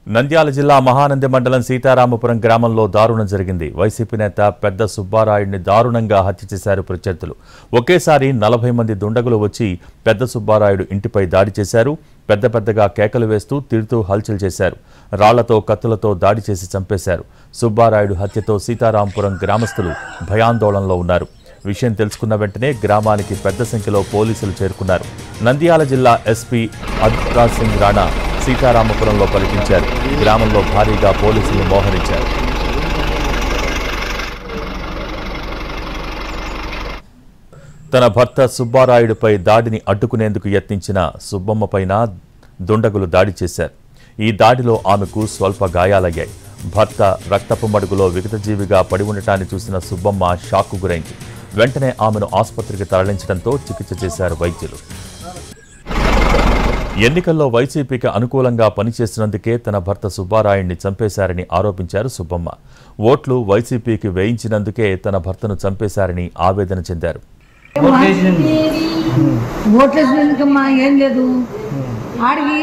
నంద్యాల జిల్లా మహానంది మండలం సీతారామపురం గ్రామంలో దారుణం జరిగింది. వైసీపీ నేత పెద్ద సుబ్బారాయుడిని దారుణంగా హత్య చేశారు ప్రత్యర్థులు. ఒకేసారి 40 మంది దుండగులు వచ్చి పెద్ద సుబ్బారాయుడు ఇంటిపై దాడి చేశారు. పెద్దగా కేకలు వేస్తూ తిడుతూ హల్చల్ చేశారు. రాళ్లతో కత్తులతో దాడి చేసి చంపేశారు. సుబ్బారాయుడు హత్యతో సీతారామపురం గ్రామస్తులు భయాందోళనలో ఉన్నారు. విషయం తెలుసుకున్న వెంటనే గ్రామానికి పెద్ద సంఖ్యలో పోలీసులు చేరుకున్నారు. నంద్యాల జిల్లా ఎస్పీ అద్రాజ్ సింగ్ రాణా సీతారామపురంలో పర్యటించారు. గ్రామంలో భారీగా పోలీసులు మోహరించారు. తన భర్త సుబ్బారాయుడిపై దాడిని అడ్డుకునేందుకు యత్నించిన సుబ్బమ్మపైన దుండగులు దాడి చేశారు. ఈ దాడిలో ఆమెకు స్వల్ప గాయాలయ్యాయి. భర్త రక్తపు మడుగులో విగతజీవిగా పడి ఉండటాన్ని చూసిన సుబ్బమ్మ షాక్కు గురైంది. వెంటనే ఆమెను ఆసుపత్రికి తరలించడంతో చికిత్స చేశారు వైద్యులు. ఎన్నికల్లో వైసీపీకి అనుకూలంగా పనిచేసినందుకే తన భర్త సుబ్బారాయుడిని చంపేశారని ఆరోపించారు సుబ్బమ్మ. ఓట్లు వైసీపీకి వేయించినందుకే తన భర్తను చంపేశారని ఆవేదన చెందారు. ఓట్లేసినందుకమ్మా ఏం లేదు, ఆడికి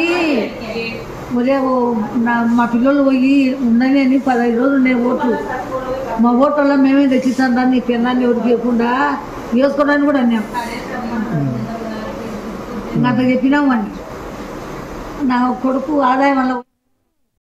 మా పిల్లలు పోయి ఉండని అని 15 రోజులు ఉండే ఓట్లు. మా ఓట్లలో మేమే తెచ్చిస్తాం దాన్ని, నీ పిల్లల్ని ఎవరికి ఇవ్వకుండా వేసుకోవడానికి కూడా అన్నాం. అంత చెప్పినాము అని నా కొడుకు ఆదాయం వల్ల